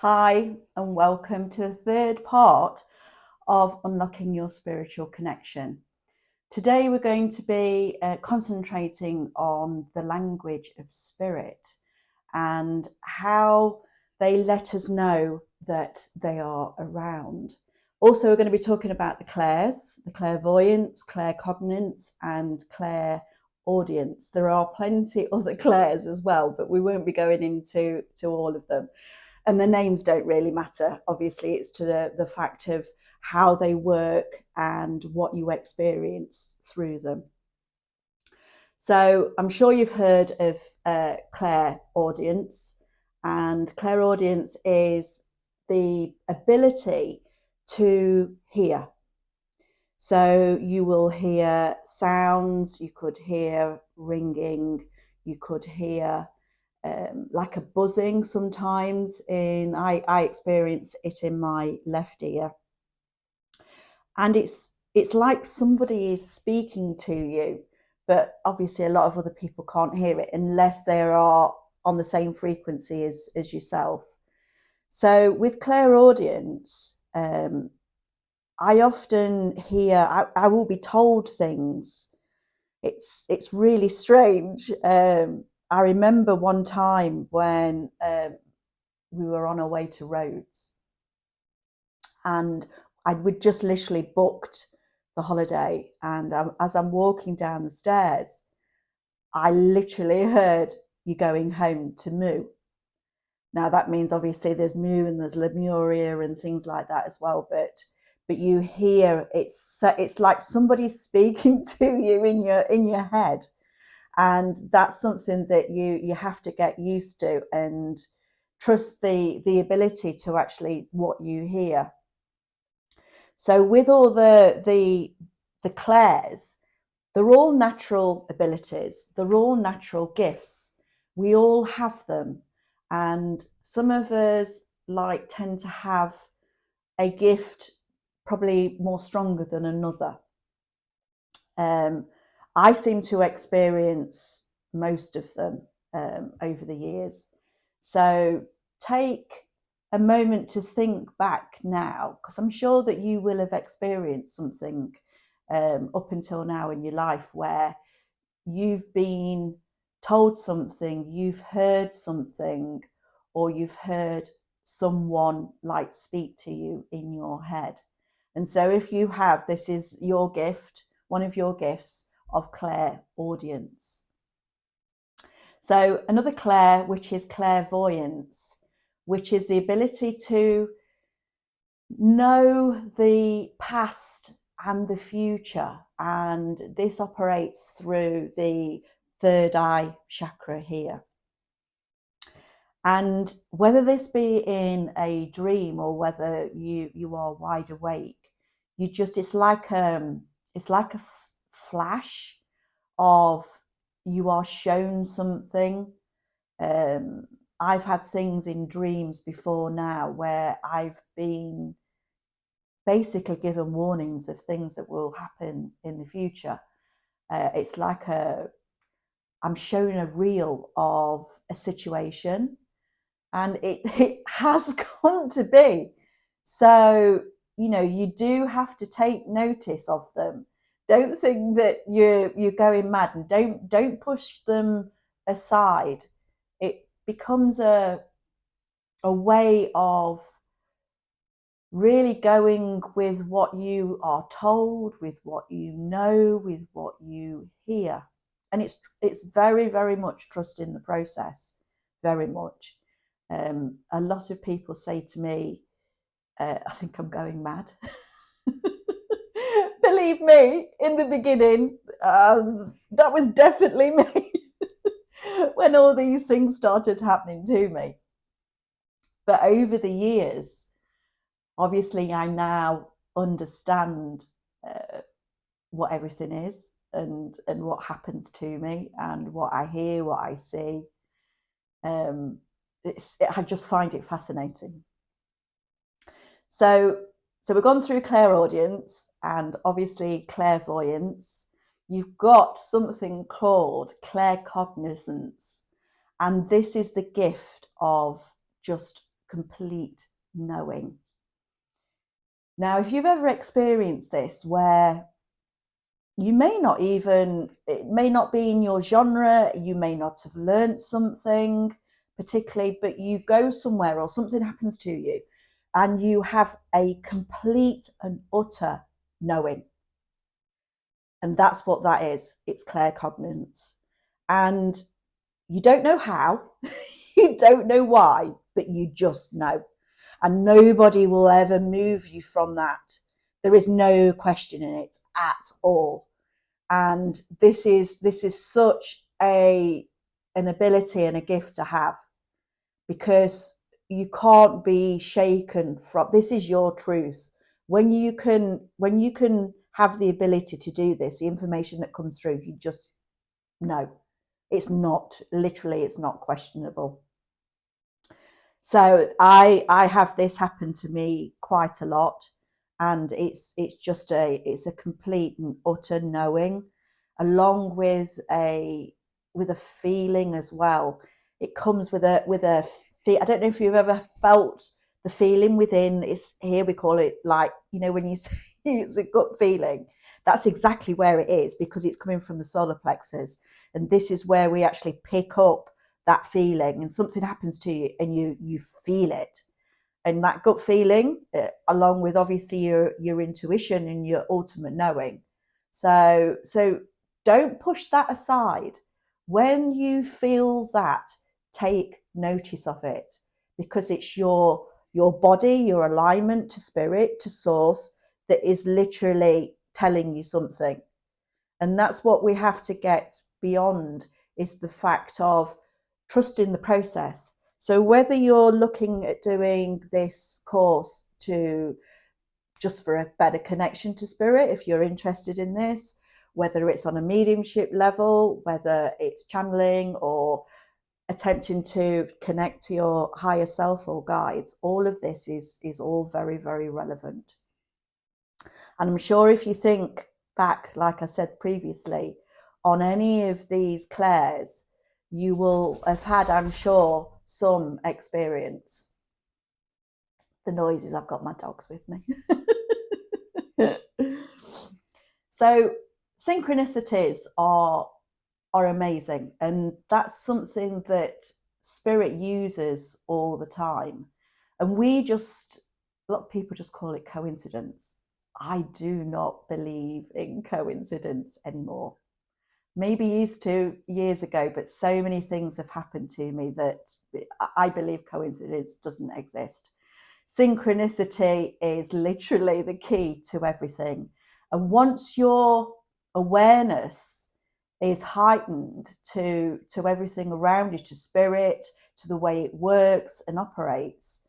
Hi, and welcome to the third part of Unlocking Your Spiritual Connection. Today we're going to be concentrating on the language of spirit and how they let us know that they are around. Also, we're going to be talking about the clairs, the clairvoyance, claircognizance, and clairaudience. There are plenty other clairs as well, but we won't be going into all of them. And the names don't really matter. Obviously, it's to the fact of how they work and what you experience through them. So I'm sure you've heard of clairaudience, and clairaudience is the ability to hear. So you will hear sounds, you could hear ringing, you could hear like a buzzing sometimes. I experience it in my left ear, and it's like somebody is speaking to you, but obviously a lot of other people can't hear it unless they are on the same frequency as yourself. So with clairaudience, I often hear, I will be told things. It's really strange. I remember one time when we were on our way to Rhodes, and we'd just literally booked the holiday, and as I'm walking down the stairs, I literally heard, "You're going home to Moo." Now that means obviously there's Moo and there's Lemuria and things like that as well, but you hear it's like somebody's speaking to you in your head. And that's something that you have to get used to and trust the ability to actually what you hear. So with all the clairs, they're all natural abilities. They're all natural gifts. We all have them. And some of us tend to have a gift probably more stronger than another. I seem to experience most of them over the years. So take a moment to think back now, because I'm sure that you will have experienced something up until now in your life where you've been told something, you've heard something, or you've heard someone speak to you in your head. And so if you have, this is your gift, one of your gifts of clairaudience. So another clair, which is clairvoyance, which is the ability to know the past and the future. And this operates through the third eye chakra here. And whether this be in a dream or whether you are wide awake, it's like a flash of, you are shown something. I've had things in dreams before now where I've been basically given warnings of things that will happen in the future. It's like I'm shown a reel of a situation, and it has come to be. So, you do have to take notice of them. Don't think that you're going mad, and don't push them aside. It becomes a way of really going with what you are told, with what you know, with what you hear. And it's very, very much trusting the process, very much. A lot of people say to me, I think I'm going mad. Believe me, in the beginning, that was definitely me when all these things started happening to me. But over the years, obviously, I now understand what everything is and what happens to me and what I hear, what I see. I just find it fascinating. So we've gone through clairaudience and obviously clairvoyance. You've got something called claircognizance, and this is the gift of just complete knowing. Now, if you've ever experienced this where you may not even, it may not be in your genre, you may not have learned something particularly, but you go somewhere or something happens to you and you have a complete and utter knowing. And that's what that is. It's claircognizance. And you don't know how, you don't know why, but you just know. And nobody will ever move you from that. There is no question in it at all. And this is such an ability and a gift to have, because you can't be shaken from, this is your truth. When you can have the ability to do this, the information that comes through, you just know. It's not, literally, it's not questionable. So I have this happen to me quite a lot, and it's a complete and utter knowing, along with a feeling as well. It comes with a I don't know if you've ever felt the feeling within. It's here we call it, like, you know, when you say it's a gut feeling, that's exactly where it is, because it's coming from the solar plexus, and this is where we actually pick up that feeling, and something happens to you and you feel it. And that gut feeling, along with obviously your intuition and your ultimate knowing. So don't push that aside. When you feel that, take notice of it, because it's your body, your alignment to spirit, to source, that is literally telling you something. And that's what we have to get beyond, is the fact of trusting the process. So whether you're looking at doing this course to just for a better connection to spirit, if you're interested in this, whether it's on a mediumship level, whether it's channeling or attempting to connect to your higher self or guides, all of this is all very, very relevant. And I'm sure if you think back, like I said previously, on any of these clairs, you will have had, I'm sure, some experience. The noises, I've got my dogs with me. So synchronicities are amazing, and that's something that spirit uses all the time. And a lot of people just call it coincidence. I do not believe in coincidence anymore. Maybe used to years ago, but so many things have happened to me that I believe coincidence doesn't exist. Synchronicity is literally the key to everything. And once your awareness is heightened to everything around you, to spirit, to the way it works and operates,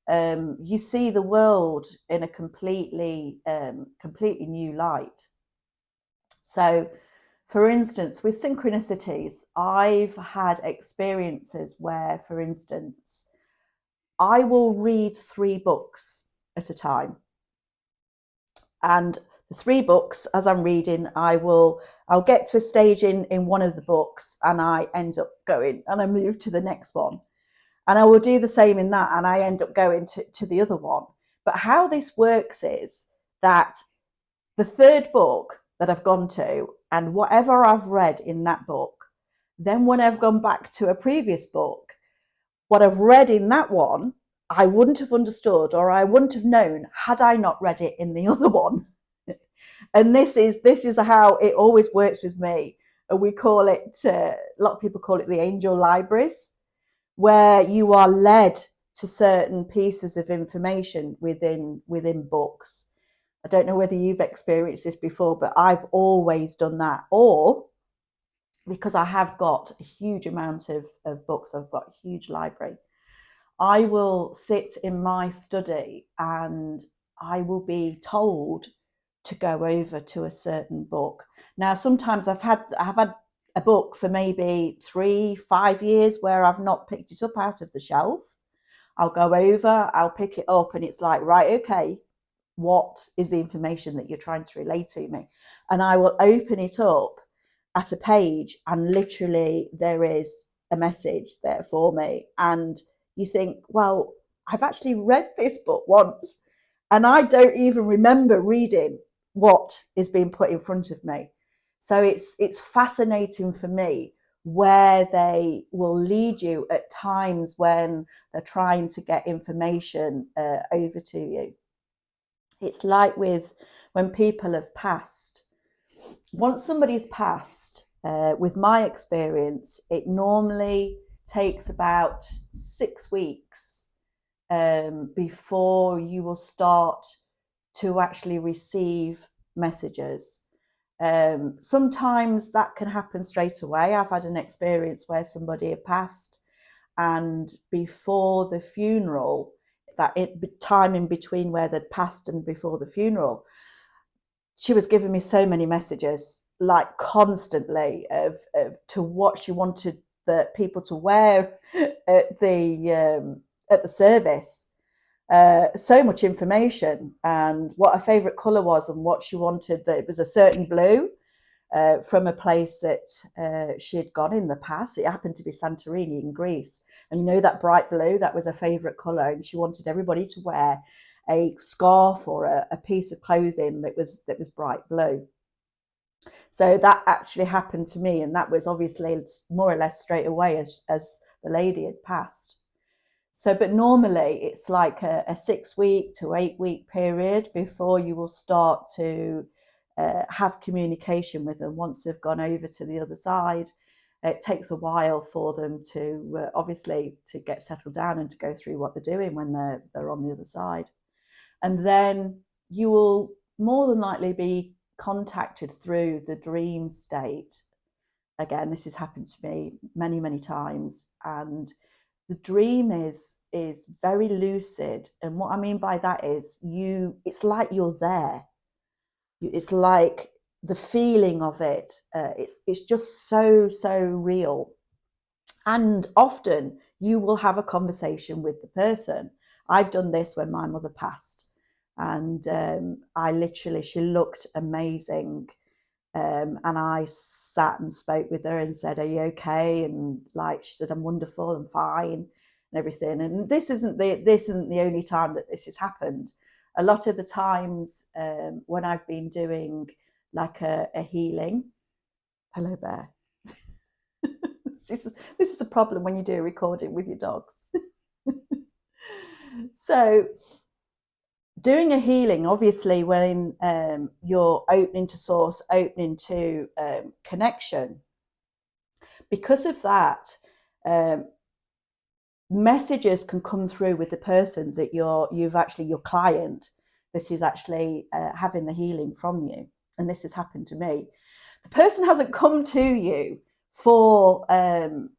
you see the world in a completely new light. So, for instance, with synchronicities, I've had experiences where, for instance, I will read 3 books at a time. And the 3 books, as I'm reading, I'll get to a stage in one of the books and I end up going and I move to the next one. And I will do the same in that and I end up going to the other one. But how this works is that the 3rd book that I've gone to, and whatever I've read in that book, then when I've gone back to a previous book, what I've read in that one, I wouldn't have understood, or I wouldn't have known had I not read it in the other one. And this is how it always works with me. And we call it, a lot of people call it the angel libraries, where you are led to certain pieces of information within books. I don't know whether you've experienced this before, but I've always done that. Or because I have got a huge amount of books, I've got a huge library, I will sit in my study and I will be told to go over to a certain book. Now, sometimes I've had a book for maybe 3-5 years where I've not picked it up out of the shelf. I'll go over, I'll pick it up, and it's like, right, okay, what is the information that you're trying to relay to me? And I will open it up at a page and literally there is a message there for me. And you think, well, I've actually read this book once and I don't even remember reading what is being put in front of me. So it's fascinating for me where they will lead you at times when they're trying to get information over to you. It's like with when people have passed. Once somebody's passed, with my experience, it normally takes about 6 weeks before you will start to actually receive messages. Sometimes that can happen straight away. I've had an experience where somebody had passed, and before the funeral, that time in between where they'd passed and before the funeral, she was giving me so many messages, like constantly, of to what she wanted the people to wear at the service. So much information, and what her favourite colour was, and what she wanted, that it was a certain blue from a place that she had gone in the past. It happened to be Santorini in Greece, and you know that bright blue, that was her favourite colour, and she wanted everybody to wear a scarf or a piece of clothing that was bright blue. So that actually happened to me, and that was obviously more or less straight away as the lady had passed. So, but normally it's like a 6 week to 8 week period before you will start to have communication with them once they've gone over to the other side. It takes a while for them to obviously to get settled down and to go through what they're doing when they're on the other side. And then you will more than likely be contacted through the dream state. Again, this has happened to me many, many times, and the dream is very lucid. And what I mean by that is it's like you're there. It's like the feeling of it. It's just so real. And often you will have a conversation with the person. I've done this when my mother passed, and she looked amazing. And I sat and spoke with her and said, "Are you okay?" And like she said, "I'm wonderful and fine," and everything. And this isn't the only time that this has happened. A lot of the times when I've been doing like a healing, hello bear. This is a problem when you do a recording with your dogs. So doing a healing, obviously, when you're opening to source, opening to connection, because of that, messages can come through with the person that your client that is actually having the healing from you. And this has happened to me. The person hasn't come to you for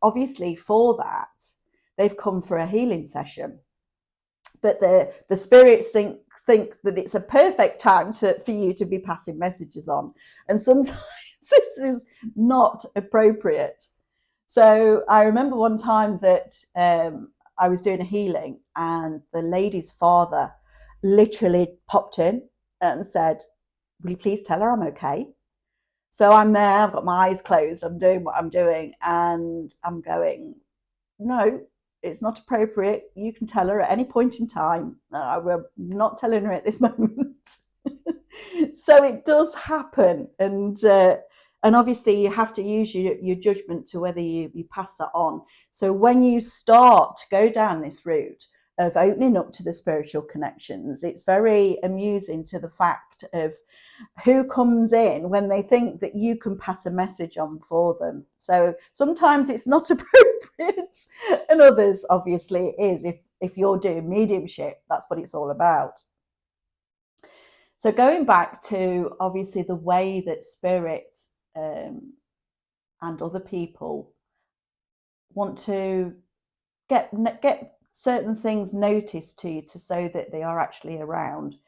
obviously for that. They've come for a healing session. But the spirits think that it's a perfect time for you to be passing messages on. And sometimes this is not appropriate. So I remember one time that I was doing a healing, and the lady's father literally popped in and said, "Will you please tell her I'm okay?" So I'm there, I've got my eyes closed, I'm doing what I'm doing, and I'm going, "No, it's not appropriate. You can tell her at any point in time." We're not telling her at this moment. So it does happen. And obviously you have to use your judgment to whether you pass that on. So when you start to go down this route of opening up to the spiritual connections, it's very amusing to the fact of who comes in when they think that you can pass a message on for them. So sometimes it's not appropriate, and others obviously it is. If you're doing mediumship, that's what it's all about. So going back to obviously the way that spirit and other people want to get certain things noticed to you, so that they are actually around.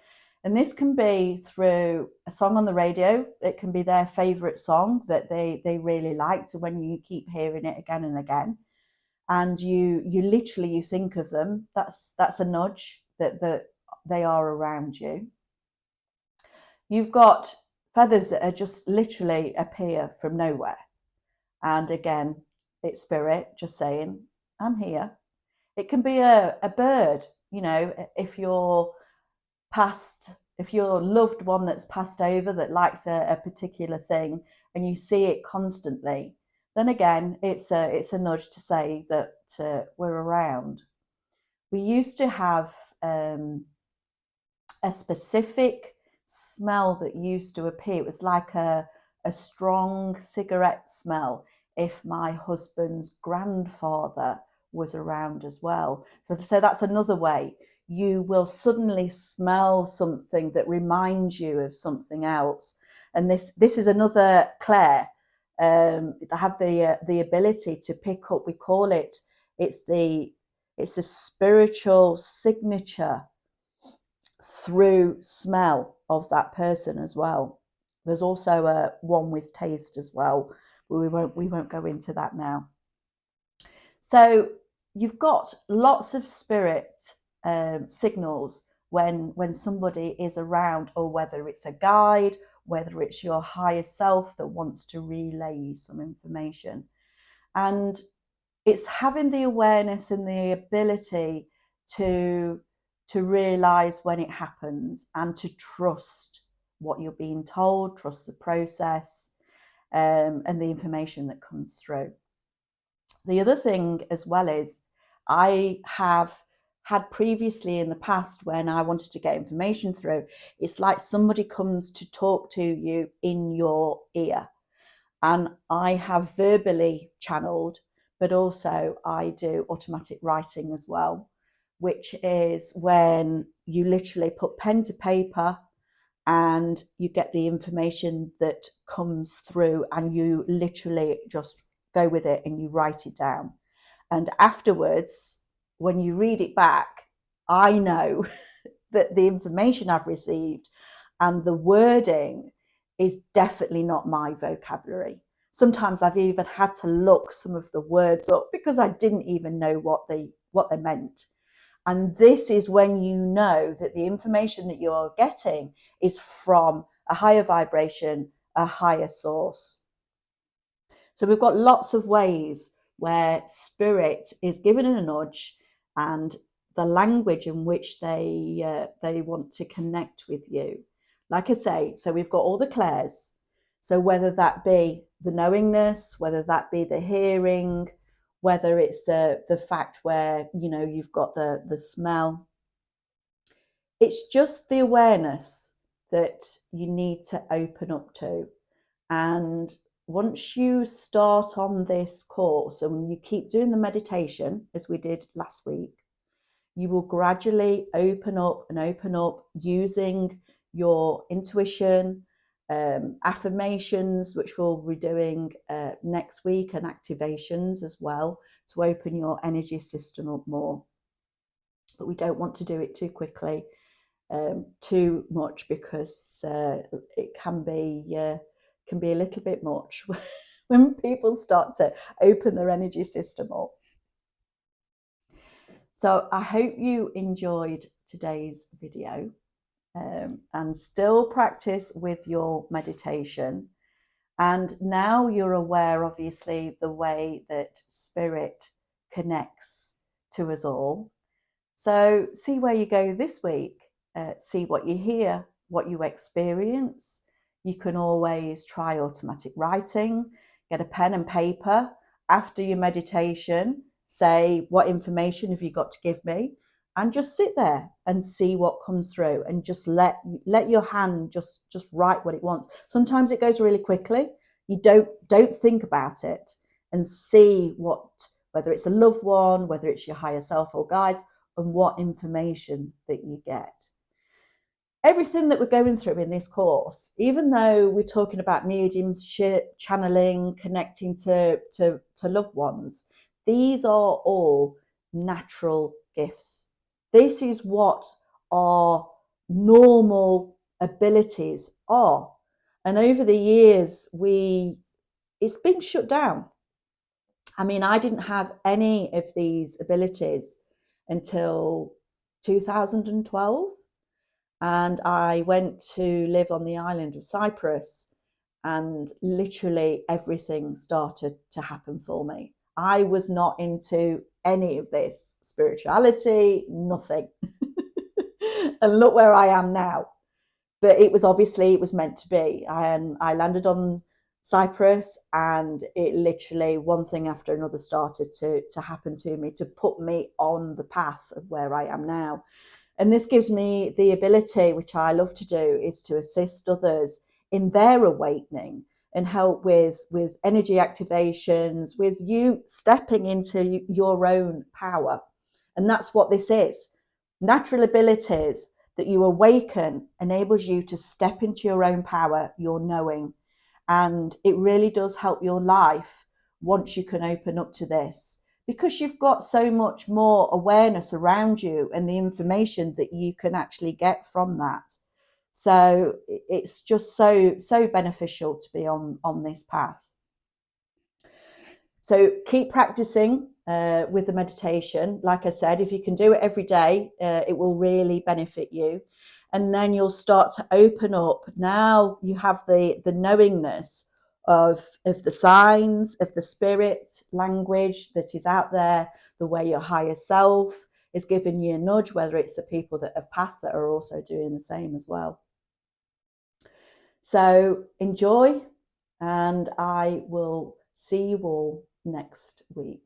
And this can be through a song on the radio. It can be their favourite song that they really liked, when you keep hearing it again and again, and you literally think of them. That's a nudge that they are around you. You've got feathers that are just literally appear from nowhere, and again, it's spirit just saying, "I'm here." It can be a bird. you know, if your loved one that's passed over that likes a particular thing and you see it constantly, then again, it's a nudge to say that we're around. We used to have a specific smell that used to appear. It was like a strong cigarette smell if my husband's grandfather was around as well. So that's another way. You will suddenly smell something that reminds you of something else. And this is another Claire. I have the ability to pick up, we call it, it's the spiritual signature through smell of that person as well. There's also a one with taste as well, but we won't go into that now. So you've got lots of spirit signals when somebody is around, or whether it's a guide, whether it's your higher self that wants to relay you some information. And it's having the awareness and the ability to realize when it happens, and to trust what you're being told, trust the process, and the information that comes through. The other thing as well is, I have had previously in the past, when I wanted to get information through, it's like somebody comes to talk to you in your ear. And I have verbally channeled, but also I do automatic writing as well, which is when you literally put pen to paper and you get the information that comes through, and you literally just go with it and you write it down. And afterwards, when you read it back, I know that the information I've received and the wording is definitely not my vocabulary. Sometimes I've even had to look some of the words up because I didn't even know what they meant. And this is when you know that the information that you're getting is from a higher vibration, a higher source. So we've got lots of ways where spirit is given a nudge, and the language in which they want to connect with you. Like I say, so we've got all the clairs. So whether that be the knowingness, whether that be the hearing, whether it's the fact where, you know, you've got the smell, it's just the awareness that you need to open up to. And once you start on this course and you keep doing the meditation, as we did last week, you will gradually open up using your intuition, affirmations, which we'll be doing next week, and activations as well, to open your energy system up more. But we don't want to do it too quickly, too much, because it can be a little bit much when people start to open their energy system up. So I hope you enjoyed today's video, and still practice with your meditation. And now you're aware, obviously, the way that spirit connects to us all. So see where you go this week, see what you hear, what you experience. You can always try automatic writing, get a pen and paper after your meditation, say, what information have you got to give me? And just sit there and see what comes through, and just let your hand just write what it wants. Sometimes it goes really quickly. You don't think about it, and see whether it's a loved one, whether it's your higher self or guides, and what information that you get. Everything that we're going through in this course, even though we're talking about mediumship, channeling, connecting to loved ones, these are all natural gifts. This is what our normal abilities are. And over the years, it's been shut down. I mean, I didn't have any of these abilities until 2012. And I went to live on the island of Cyprus, and literally everything started to happen for me. I was not into any of this spirituality, nothing. And look where I am now. But it was meant to be. And I landed on Cyprus, and it literally, one thing after another started to happen to me, to put me on the path of where I am now. And this gives me the ability, which I love to do, is to assist others in their awakening and help with energy activations, with you stepping into your own power. And that's what this is. Natural abilities that you awaken enables you to step into your own power, your knowing. And it really does help your life once you can open up to this, because you've got so much more awareness around you and the information that you can actually get from that. So it's just so beneficial to be on this path. So keep practicing with the meditation. Like I said, if you can do it every day, it will really benefit you. And then you'll start to open up. Now you have the knowingness of the signs, of the spirit language that is out there, the way your higher self is giving you a nudge, whether it's the people that have passed that are also doing the same as well. So enjoy, and I will see you all next week.